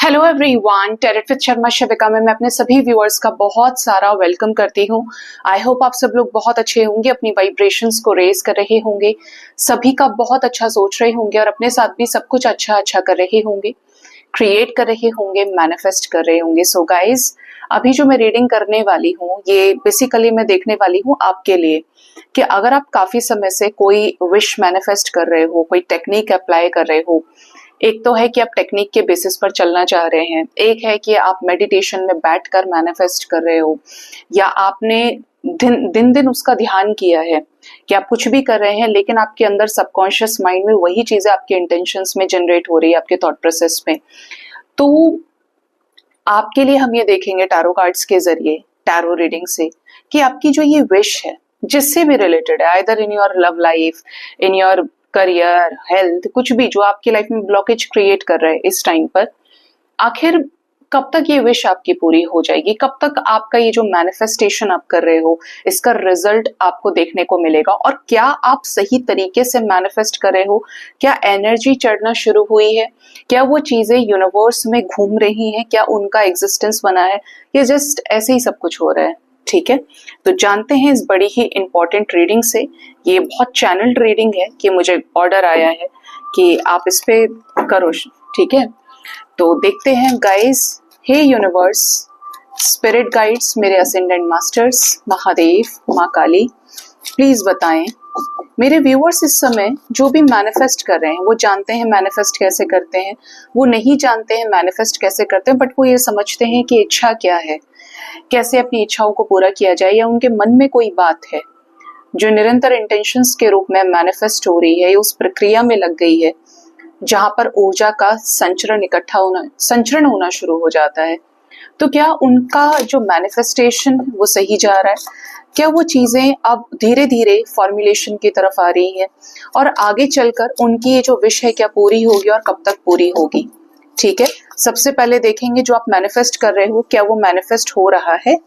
Hello everyone, tarot with Sharma Shivika में मैं अपने सभी व्यूअर्स का बहुत सारा वेलकम करती हूँ। आई होप आप सब लोग बहुत अच्छे होंगे, अपनी वाइब्रेशंस को रेज कर रहे होंगे, सभी का बहुत अच्छा सोच रहे होंगे और अपने साथ भी सब कुछ अच्छा अच्छा कर रहे होंगे, क्रिएट कर रहे होंगे, मैनिफेस्ट कर रहे होंगे। सो गाइज, अभी जो मैं रीडिंग करने वाली हूँ ये बेसिकली मैं देखने वाली हूँ आपके लिए कि अगर आप काफी समय से कोई विश मैनिफेस्ट कर रहे हो, कोई टेक्निक अप्लाई कर रहे हो। एक तो है कि आप टेक्निक के बेसिस पर चलना चाह रहे हैं, एक है कि आप मेडिटेशन में बैठकर मैनिफेस्ट कर रहे हो, या आपने दिन दिन उसका ध्यान किया है कि आप कुछ भी कर रहे हैं लेकिन आपके अंदर सबकॉन्शियस माइंड में वही चीजें आपके इंटेंशंस में जनरेट हो रही है, आपके थॉट प्रोसेस में। तो आपके लिए हम ये देखेंगे टैरो कार्ड्स के जरिए, टैरो रीडिंग से, कि आपकी जो ये विश है जिससे भी रिलेटेड है, either in your love life, in your career, health, कुछ भी जो आपकी लाइफ में ब्लॉकेज क्रिएट कर रहा है इस टाइम पर, आखिर कब तक ये विश आपकी पूरी हो जाएगी, कब तक आपका ये जो मैनिफेस्टेशन आप कर रहे हो इसका रिजल्ट आपको देखने को मिलेगा, और क्या आप सही तरीके से मैनिफेस्ट कर रहे हो, क्या एनर्जी चढ़ना शुरू हुई है, क्या वो चीजें यूनिवर्स में घूम रही हैं, क्या उनका एग्जिस्टेंस बना है, या जस्ट ऐसे ही सब कुछ हो रहा है। ठीक है, तो जानते हैं इस बड़ी ही इंपॉर्टेंट रीडिंग से। ये बहुत चैनल्ड रीडिंग है कि मुझे ऑर्डर आया है कि आप इस पे करो। ठीक है, तो देखते हैं गाइस। हे यूनिवर्स, स्पिरिट गाइड्स, मेरे असेंडेंट मास्टर्स, महादेव, माँ काली, प्लीज बताएं मेरे व्यूअर्स इस समय जो भी मैनिफेस्ट कर रहे हैं, वो जानते हैं मैनिफेस्ट कैसे करते हैं, वो नहीं जानते हैं मैनिफेस्ट कैसे करते हैं, बट वो ये समझते हैं कि इच्छा क्या है, कैसे अपनी इच्छाओं को पूरा किया जाए, या उनके मन में कोई बात है जो निरंतर इंटेंशंस के रूप में मैनिफेस्ट हो रही है, उस प्रक्रिया में लग गई है जहां पर ऊर्जा का संचरण होना शुरू हो जाता है। तो क्या उनका जो मैनिफेस्टेशन वो सही जा रहा है, क्या वो चीजें अब धीरे धीरे फॉर्मुलेशन की तरफ आ रही है, और आगे चलकर उनकी ये जो विश है क्या पूरी होगी और कब तक पूरी होगी। ठीक है, सबसे पहले देखेंगे जो आप मैनिफेस्ट कर रहे हो क्या वो मैनिफेस्ट हो रहा है,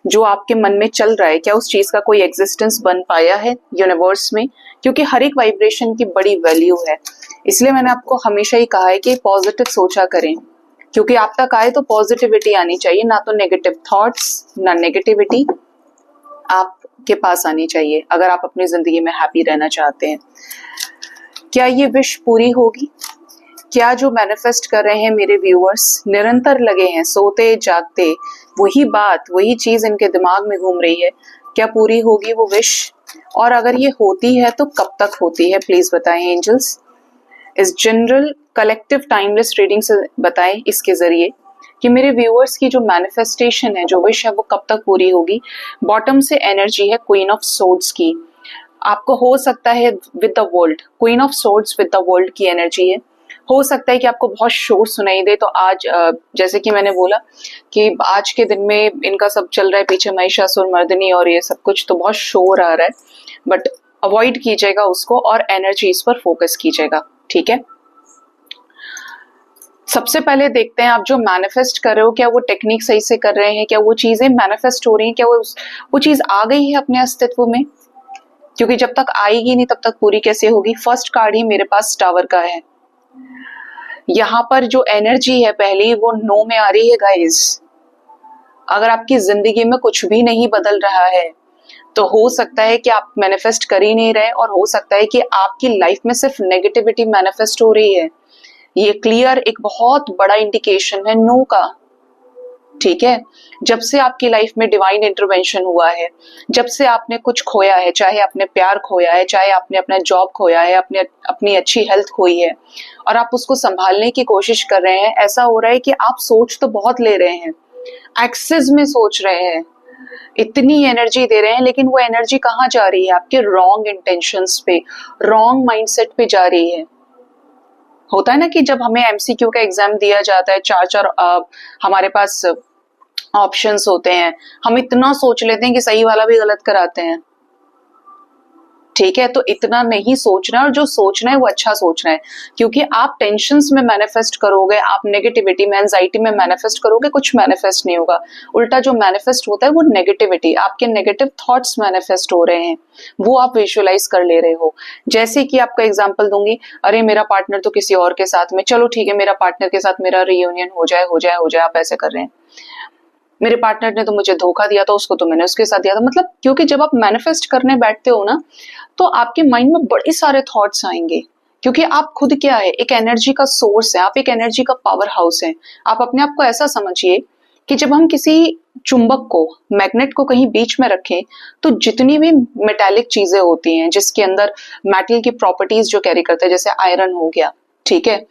जो आपके मन में चल रहा है क्या उस चीज का कोई एग्जिस्टेंस बन पाया है यूनिवर्स में, क्योंकि हर एक वाइब्रेशन की बड़ी वैल्यू है। इसलिए मैंने आपको हमेशा ही कहा है कि पॉजिटिव सोचा करें, क्योंकि आप तक आए तो पॉजिटिविटी आनी चाहिए, ना तो नेगेटिव थॉट्स, ना नेगेटिविटी आपके पास आनी चाहिए अगर आप अपनी जिंदगी में हैप्पी रहना चाहते हैं। क्या ये विश पूरी होगी? क्या जो मैनिफेस्ट कर रहे हैं मेरे व्यूअर्स, निरंतर लगे हैं, सोते जागते वही बात, वही चीज इनके दिमाग में घूम रही है, क्या पूरी होगी वो विश? और अगर ये होती है तो कब तक होती है, प्लीज बताएं एंजल्स। इस जनरल कलेक्टिव टाइमलेस रीडिंग से बताएं इसके जरिए कि मेरे व्यूअर्स की जो मैनिफेस्टेशन है, जो विश है, वो कब तक पूरी होगी। बॉटम से एनर्जी है क्वीन ऑफ सोर्ड्स की, आपको हो सकता है with the world, queen of swords with the world की एनर्जी है। हो सकता है कि आपको बहुत शोर सुनाई दे, तो आज जैसे कि मैंने बोला कि आज के दिन में इनका सब चल रहा है पीछे, महिषासुर मर्दिनी और ये सब कुछ, तो बहुत शोर आ रहा है, बट अवॉइड कीजिएगा उसको और एनर्जी इस पर फोकस कीजिएगा। ठीक है, सबसे पहले देखते हैं आप जो मैनिफेस्ट कर रहे हो क्या वो टेक्निक सही से कर रहे हैं, क्या वो चीजें मैनिफेस्ट हो रही हैं, क्या वो चीज आ गई है अपने अस्तित्व में, क्योंकि जब तक आएगी नहीं तब तक पूरी कैसे होगी। फर्स्ट कार्ड ही मेरे पास टावर का है, यहाँ पर जो एनर्जी है पहली वो नो में आ रही है गाइस। अगर आपकी जिंदगी में कुछ भी नहीं बदल रहा है तो हो सकता है कि आप मैनिफेस्ट कर ही नहीं रहे, और हो सकता है कि आपकी लाइफ में सिर्फ नेगेटिविटी मैनिफेस्ट हो रही है। ये क्लियर एक बहुत बड़ा इंडिकेशन है नो का। ठीक है, जब से आपकी लाइफ में डिवाइन इंटरवेंशन हुआ है, जब से आपने कुछ खोया है, चाहे आपने प्यार खोया है, चाहे आपने अपना जॉब खोया है, अपनी अच्छी हेल्थ खोई है, और आप उसको संभालने की कोशिश कर रहे हैं, ऐसा हो रहा है कि आप सोच तो बहुत ले रहे हैं, एक्सेस में सोच रहे हैं, इतनी एनर्जी दे रहे हैं, लेकिन वो एनर्जी कहाँ जा रही है? आपके रॉन्ग इंटेंशंस पे, रॉन्ग माइंडसेट पे जा रही है। होता है ना कि जब हमें एमसीक्यू का एग्जाम दिया जाता है, चार हमारे पास ऑप्शंस होते हैं, हम इतना सोच लेते हैं कि सही वाला भी गलत कराते हैं। ठीक है, तो इतना नहीं सोचना है, और जो सोचना है वो अच्छा सोचना है, क्योंकि आप टेंशन्स में मैनिफेस्ट करोगे, आप नेगेटिविटी में, एंजाइटी में मैनिफेस्ट करोगे, कुछ मैनिफेस्ट नहीं होगा। उल्टा जो मैनिफेस्ट होता है वो नेगेटिविटी, आपके नेगेटिव थॉट्स मैनिफेस्ट हो रहे हैं, वो आप विजुअलाइज कर ले रहे हो। जैसे कि आपका एग्जांपल दूंगी, अरे मेरा पार्टनर तो किसी और के साथ में, चलो ठीक है मेरा पार्टनर के साथ मेरा रियूनियन हो जाए हो जाए हो जाए, आप ऐसे कर रहे हैं। मेरे पार्टनर ने तो मुझे धोखा दिया था, उसको तो मैंने उसके साथ दिया था। मतलब क्योंकि जब आप मैनिफेस्ट करने बैठते हो ना, तो आपके माइंड में बड़े सारे थॉट्स आएंगे, क्योंकि आप खुद क्या है, एक एनर्जी का सोर्स है, आप एक एनर्जी का पावर हाउस है। आप अपने आप को ऐसा समझिए कि जब हम किसी चुंबक को, मैग्नेट को कहीं बीच में रखें, तो जितनी भी मेटालिक चीजें होती हैं जिसके अंदर मेटल की प्रॉपर्टीज जो कैरी करते हैं, जैसे आयरन हो गया, ठीक है,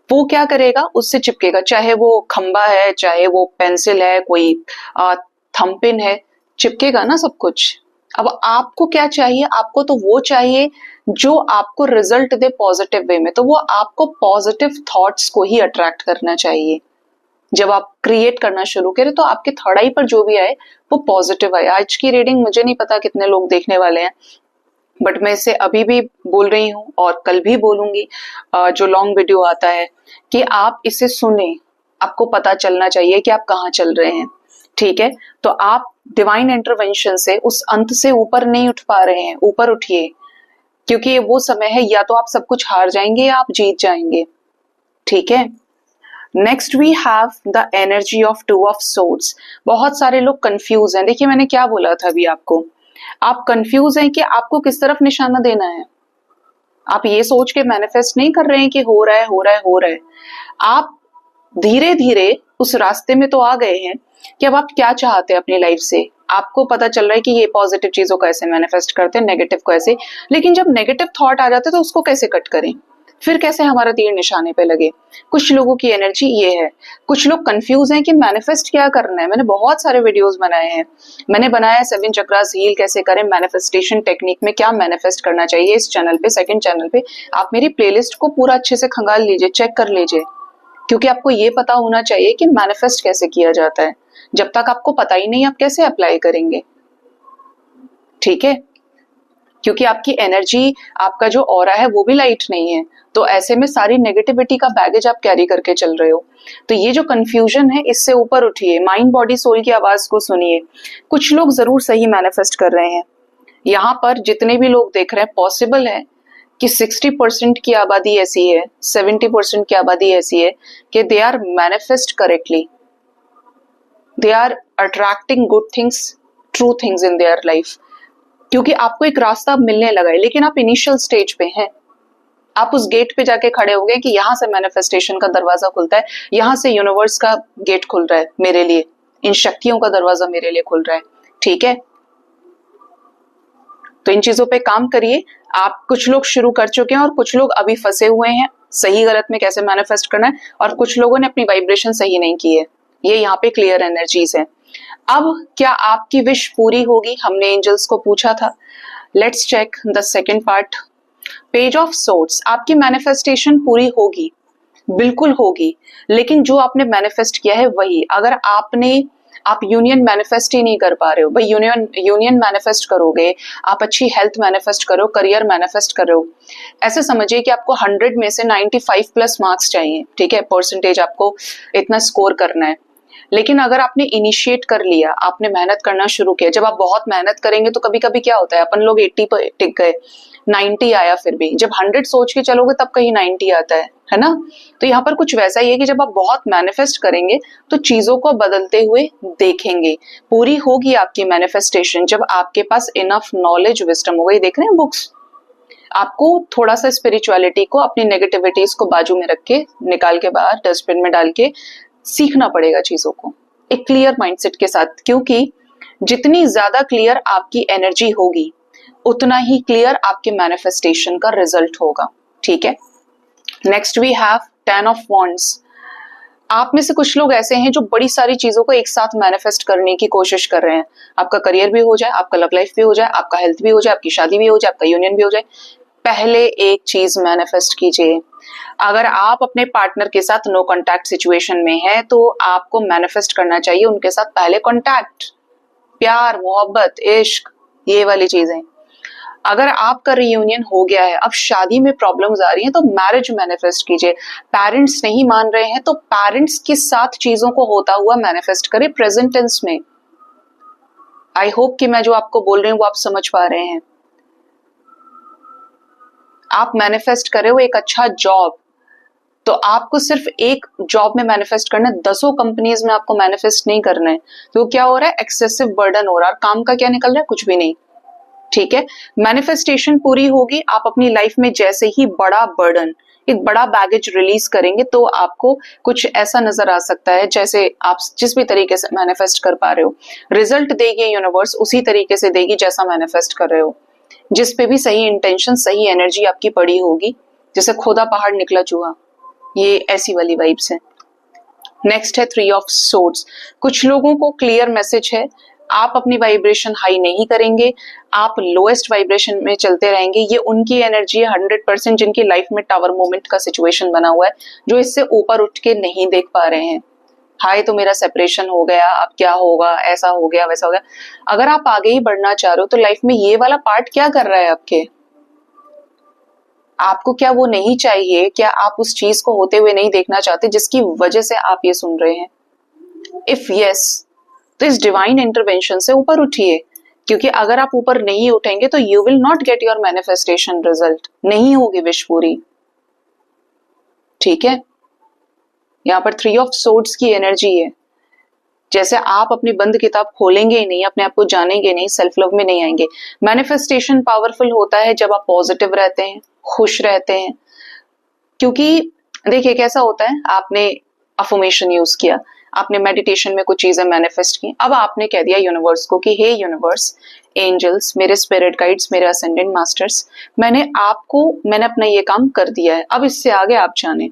वो क्या करेगा, उससे चिपकेगा, चाहे वो खंबा है, चाहे वो पेंसिल है, कोई थंबपिन है, चिपकेगा ना सब कुछ। अब आपको क्या चाहिए, आपको तो वो चाहिए जो आपको रिजल्ट दे पॉजिटिव वे में, तो वो आपको पॉजिटिव थॉट्स को ही अट्रैक्ट करना चाहिए। जब आप क्रिएट करना शुरू करें तो आपके थर्ड आई पर जो भी आए वो पॉजिटिव आए। आज की रीडिंग मुझे नहीं पता कितने लोग देखने वाले हैं, बट मैं इसे अभी भी बोल रही हूँ और कल भी बोलूंगी, जो लॉन्ग वीडियो आता है, कि आप इसे सुने, आपको पता चलना चाहिए कि आप कहाँ चल रहे हैं। ठीक है, तो आप डिवाइन इंटरवेंशन से उस अंत से ऊपर नहीं उठ पा रहे हैं, ऊपर उठिए, क्योंकि ये वो समय है, या तो आप सब कुछ हार जाएंगे या आप जीत जाएंगे। ठीक है, next we have the energy of two of swords. बहुत सारे लोग कंफ्यूज हैं। देखिए मैंने क्या बोला था अभी आपको, आप कंफ्यूज हैं कि आपको किस तरफ निशाना देना है। आप ये सोच के मैनिफेस्ट नहीं कर रहे हैं कि हो रहा है हो रहा है हो रहा है, आप धीरे धीरे उस रास्ते में तो आ गए हैं कि अब आप क्या चाहते हैं अपनी लाइफ से। आपको पता चल रहा है कि ये पॉजिटिव चीजों को ऐसे मैनिफेस्ट करते हैं, नेगेटिव को ऐसे। लेकिन जब नेगेटिव थॉट आ जाते हैं तो उसको कैसे कट करें, फिर कैसे हमारा तीर निशाने पे लगे। कुछ लोगों की एनर्जी ये है, कुछ लोग कंफ्यूज हैं कि मैनिफेस्ट क्या करना है। मैंने बहुत सारे वीडियोस बनाए हैं, मैंने बनाया 7 चक्रास हील कैसे करें, मैनिफेस्टेशन टेक्निक में क्या मैनिफेस्ट करना चाहिए। इस चैनल पे, सेकंड चैनल पे आप मेरी प्लेलिस्ट को पूरा अच्छे से खंगाल लीजिए, चेक कर लीजिए, क्योंकि आपको ये पता होना चाहिए कि मैनिफेस्ट कैसे किया जाता है। जब तक आपको पता ही नहीं आप कैसे अप्लाई करेंगे। ठीक है, क्योंकि आपकी एनर्जी, आपका जो ऑरा है वो भी लाइट नहीं है, तो ऐसे में सारी नेगेटिविटी का बैगेज आप कैरी करके चल रहे हो। तो ये जो कंफ्यूजन है, इससे ऊपर उठिए, माइंड बॉडी सोल की आवाज को सुनिए। कुछ लोग जरूर सही मैनिफेस्ट कर रहे हैं। यहाँ पर जितने भी लोग देख रहे हैं, पॉसिबल है कि 60% की आबादी ऐसी है, 70% की आबादी ऐसी है कि they are manifest correctly, they are attracting good things, true things in their life, क्योंकि आपको एक रास्ता मिलने लगा है, लेकिन आप इनिशियल स्टेज पे हैं। आप उस गेट पे जाके खड़े हो गए कि यहाँ से मैनिफेस्टेशन का दरवाजा खुलता है, यहाँ से यूनिवर्स का गेट खुल रहा है मेरे लिए, इन शक्तियों का दरवाजा मेरे लिए खुल रहा है। ठीक है, तो इन चीजों पे काम करिए। आप, कुछ लोग शुरू कर चुके हैं और कुछ लोग अभी फंसे हुए हैं सही गलत में कैसे मैनिफेस्ट करना है, और कुछ लोगों ने अपनी वाइब्रेशन सही नहीं की है। ये यहाँ पे क्लियर एनर्जीज है। अब क्या आपकी विश पूरी होगी, हमने एंजल्स को पूछा था। Let's check the second part, page of swords. आपकी मैनिफेस्टेशन पूरी होगी, बिल्कुल होगी, लेकिन जो आपने मैनिफेस्ट किया है वही। अगर आप यूनियन मैनिफेस्ट ही नहीं कर पा रहे हो, भाई यूनियन मैनिफेस्ट करोगे, आप अच्छी हेल्थ मैनिफेस्ट करो, करियर मैनिफेस्ट करो, ऐसे समझिए कि आपको 100 में से 95 प्लस मार्क्स चाहिए। ठीक है, परसेंटेज आपको इतना स्कोर करना है। लेकिन अगर आपने इनिशिएट कर लिया, आपने मेहनत करना शुरू किया, जब आप बहुत मेहनत करेंगे तो कभी कभी क्या होता है, अपन लोग 80 पर टिक गए, 90 आया, फिर भी जब 100 सोच के चलोगे तब कहीं 90 आता है ना। तो यहाँ पर कुछ वैसा ही है कि जब आप बहुत मैनिफेस्ट करेंगे तो चीजों को बदलते हुए देखेंगे। पूरी होगी आपकी मैनिफेस्टेशन जब आपके पास इनफ नॉलेज, विजडम होगा। ये देख रहे हैं बुक्स, आपको थोड़ा सा स्पिरिचुअलिटी को, अपनी नेगेटिविटीज को बाजू में रख के, निकाल के बाहर डस्टबिन में डाल के सीखना पड़ेगा चीजों को एक क्लियर माइंडसेट के साथ, क्योंकि जितनी ज्यादा क्लियर आपकी एनर्जी होगी उतना ही क्लियर आपके मैनिफेस्टेशन का रिजल्ट होगा। ठीक है, next we have 10 of wands. आप में से कुछ लोग ऐसे हैं जो बड़ी सारी चीजों को एक साथ मैनिफेस्ट करने की कोशिश कर रहे हैं। आपका करियर भी हो जाए, आपका लव लाइफ भी हो जाए, आपका हेल्थ भी हो जाए, आपकी शादी भी हो जाए, आपका यूनियन भी हो जाए। पहले एक चीज मैनिफेस्ट कीजिए। अगर आप अपने पार्टनर के साथ नो कांटेक्ट सिचुएशन में है तो आपको मैनिफेस्ट करना चाहिए उनके साथ पहले कांटेक्ट, प्यार, मोहब्बत, इश्क, ये वाली चीजें। अगर आपका रियूनियन हो गया है, अब शादी में प्रॉब्लम्स आ रही हैं, तो मैरिज मैनिफेस्ट कीजिए। पेरेंट्स नहीं मान रहे हैं तो पेरेंट्स के साथ चीजों को होता हुआ मैनिफेस्ट करें प्रेजेंट टेंस में। आई होप कि मैं जो आपको बोल रही हूँ वो आप समझ पा रहे हैं। आप मैनिफेस्ट करे हो एक अच्छा जॉब, तो आपको सिर्फ एक जॉब में मैनिफेस्ट करना है, 10 कंपनीज में आपको मैनिफेस्ट नहीं करना है। तो क्या हो रहा है, एक्सेसिव बर्डन हो रहा है, काम का क्या निकल रहा है, कुछ भी नहीं। ठीक है, मैनिफेस्टेशन पूरी होगी, आप अपनी लाइफ में जैसे ही बड़ा बर्डन, एक बड़ा बैगेज रिलीज करेंगे तो आपको कुछ ऐसा नजर आ सकता है जैसे आप जिस भी तरीके से मैनिफेस्ट कर पा रहे हो, रिजल्ट देगी यूनिवर्स उसी तरीके से देगी जैसा मैनिफेस्ट कर रहे हो। जिस पे भी सही इंटेंशन, सही एनर्जी आपकी पड़ी होगी, जैसे खोदा पहाड़ निकला चूहा, ये ऐसी वाली वाइब्स है। नेक्स्ट है 3 ऑफ सोर्ड्स। कुछ लोगों को क्लियर मैसेज है, आप अपनी वाइब्रेशन हाई नहीं करेंगे, आप लोएस्ट वाइब्रेशन में चलते रहेंगे। ये उनकी एनर्जी है 100% जिनकी लाइफ में टावर मोमेंट का सिचुएशन बना हुआ है, जो इससे ऊपर उठ के नहीं देख पा रहे हैं। हाय तो मेरा सेपरेशन हो गया, अब क्या होगा, ऐसा हो गया, वैसा हो गया। अगर आप आगे ही बढ़ना चाह रहे हो तो लाइफ में ये वाला पार्ट क्या कर रहा है आपके, आपको क्या वो नहीं चाहिए? क्या आप उस चीज को होते हुए नहीं देखना चाहते जिसकी वजह से आप ये सुन रहे हैं? इफ यस, तो इस डिवाइन इंटरवेंशन से ऊपर उठिए, क्योंकि अगर आप ऊपर नहीं उठेंगे तो you will not get your manifestation result, नहीं होगी विश पूरी। ठीक है, यहाँ पर 3 ऑफ सोर्ड्स की एनर्जी है। जैसे आप अपनी बंद किताब खोलेंगे ही नहीं, अपने आप को जानेंगे नहीं, सेल्फ लव में नहीं आएंगे। मैनिफेस्टेशन पावरफुल होता है जब आप पॉजिटिव रहते हैं, खुश रहते हैं। क्योंकि देखिए कैसा होता है, आपने अफर्मेशन यूज किया, आपने मेडिटेशन में कुछ चीजें मैनिफेस्ट की, अब आपने कह दिया यूनिवर्स को कि हे यूनिवर्स, एंजल्स, मेरे स्पिरिट गाइड्स, मेरे असेंडेंट मास्टर्स, मैंने अपना ये काम कर दिया है, अब इससे आगे आप जाने।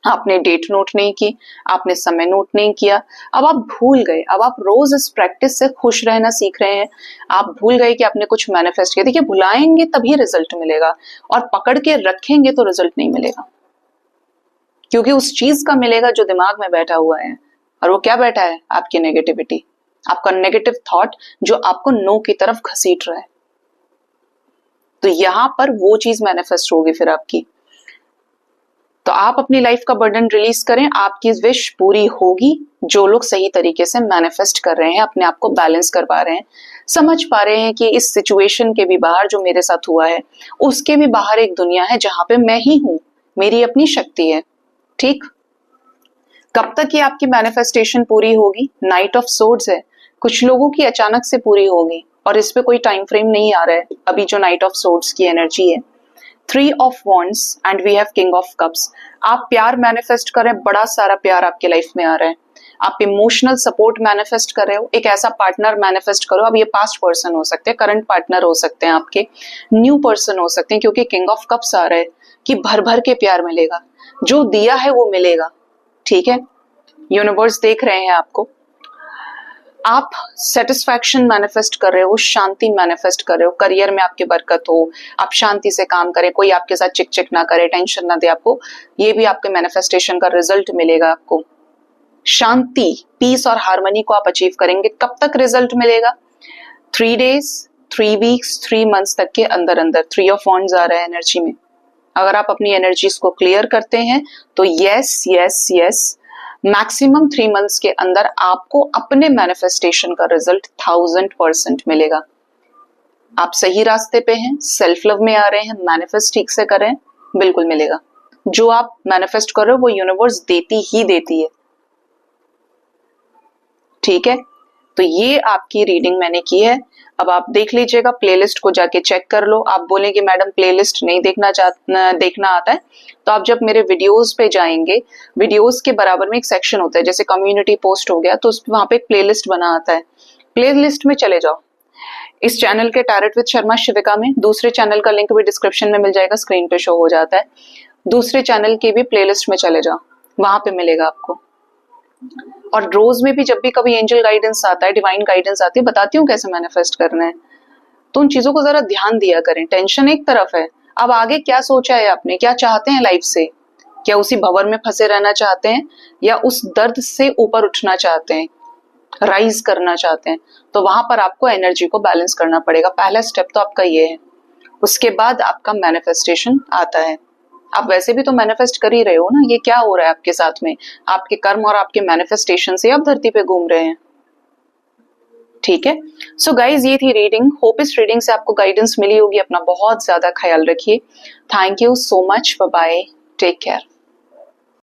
आपने डेट नोट नहीं की, आपने समय नोट नहीं किया, अब आप भूल गए। अब आप रोज इस प्रैक्टिस से खुश रहना सीख रहे हैं। आप भूल गए कि आपने कुछ मैनिफेस्ट किया। देखिए, भुलाएंगे तभी रिजल्ट मिलेगा, और पकड़ के रखेंगे तो रिजल्ट नहीं मिलेगा, क्योंकि उस चीज का मिलेगा जो दिमाग में बैठा हुआ है। और वो क्या बैठा है? आपकी नेगेटिविटी, आपका नेगेटिव थॉट जो आपको नो की तरफ घसीट रहा है। तो यहां पर वो चीज मैनिफेस्ट होगी फिर आपकी। तो आप अपनी लाइफ का बर्डन रिलीज करें, आपकी विश पूरी होगी। जो लोग सही तरीके से मैनिफेस्ट कर रहे हैं, अपने आप को बैलेंस कर पा रहे हैं, समझ पा रहे हैं कि इस सिचुएशन के भी बाहर जो मेरे साथ हुआ है, उसके भी बाहर एक दुनिया है जहां पे मैं ही हूं, मेरी अपनी शक्ति है। ठीक, कब तक ये आपकी मैनिफेस्टेशन पूरी होगी? नाइट ऑफ सोर्ड्स है, कुछ लोगों की अचानक से पूरी होगी, और इस पे कोई टाइम फ्रेम नहीं आ रहा है अभी जो नाइट ऑफ सोर्ड्स की एनर्जी है। 3 of wands and we have king of cups. आप प्यार मैनिफेस्ट कर रहे हैं, बड़ा सारा प्यार आपके लाइफ में आ रहा है। आप इमोशनल सपोर्ट मैनिफेस्ट कर रहे हो, एक ऐसा पार्टनर मैनिफेस्ट करो। अब ये पास्ट पर्सन हो सकते हैं, करंट पार्टनर हो सकते हैं, आपके न्यू पर्सन हो सकते हैं, क्योंकि किंग ऑफ कप्स आ रहा है कि भर भर के प्यार मिलेगा, जो दिया है वो मिलेगा। ठीक है, यूनिवर्स देख रहे हैं आपको। आप सेटिस्फैक्शन मैनिफेस्ट कर रहे हो, शांति मैनिफेस्ट कर रहे हो, करियर में आपकी बरकत हो, आप शांति से काम करें, कोई आपके साथ चिक चिक ना करे, टेंशन ना दे आपको, ये भी आपके मैनिफेस्टेशन का रिजल्ट मिलेगा आपको। शांति, पीस और हार्मनी को आप अचीव करेंगे। कब तक रिजल्ट मिलेगा? 3 डेज, 3 वीक्स, 3 मंथ्स तक के अंदर अंदर 3 ऑफ वॉन्ड्स आ रहा है एनर्जी में। अगर आप अपनी एनर्जीज को क्लियर करते हैं तो yes yes yes, maximum 3 months के अंदर आपको अपने मैनिफेस्टेशन का रिजल्ट 1000% मिलेगा। आप सही रास्ते पे हैं, सेल्फ लव में आ रहे हैं, मैनिफेस्ट ठीक से करें, बिल्कुल मिलेगा। जो आप मैनिफेस्ट कर रहे हो वो यूनिवर्स देती ही देती है। ठीक है, तो ये आपकी रीडिंग मैंने की है। अब आप देख लीजिएगा, प्लेलिस्ट को जाके चेक कर लो। आप बोलेंगे मैडम प्लेलिस्ट नहीं देखना आता है, तो आप जब मेरे वीडियोस पे जाएंगे, वीडियोस के बराबर में एक सेक्शन होता है, जैसे कम्युनिटी पोस्ट हो गया, तो वहां पे एक प्लेलिस्ट बना आता है। प्लेलिस्ट में चले जाओ। इस चैनल के टैरेट विद शर्मा शिविका में, दूसरे चैनल का लिंक भी डिस्क्रिप्शन में मिल जाएगा, स्क्रीन पे शो हो जाता है। दूसरे चैनल की भी प्लेलिस्ट में चले जाओ, वहां पे मिलेगा आपको। और रोज में भी जब भी कभी एंजल गाइडेंस आता है, डिवाइन गाइडेंस आती है, बताती हूँ कैसे मैनिफेस्ट करना है। तो उन चीजों को जरा ध्यान दिया करें। टेंशन एक तरफ है, अब आगे क्या सोचा है आपने, क्या चाहते हैं लाइफ से? क्या उसी भंवर में फंसे रहना चाहते हैं, या उस दर्द से ऊपर उठना चाहते हैं, राइज करना चाहते हैं? तो वहां पर आपको एनर्जी को बैलेंस करना पड़ेगा। पहला स्टेप तो आपका ये है। उसके बाद आपका मैनिफेस्टेशन आता है। आप वैसे भी तो मैनिफेस्ट कर ही रहे हो ना, ये क्या हो रहा है आपके साथ में, आपके कर्म और आपके मैनिफेस्टेशन से आप धरती पे घूम रहे हैं। ठीक है, सो गाइज ये थी रीडिंग। होप इस रीडिंग से आपको गाइडेंस मिली होगी। अपना बहुत ज्यादा ख्याल रखिए। Thank you so much, bye bye, take care.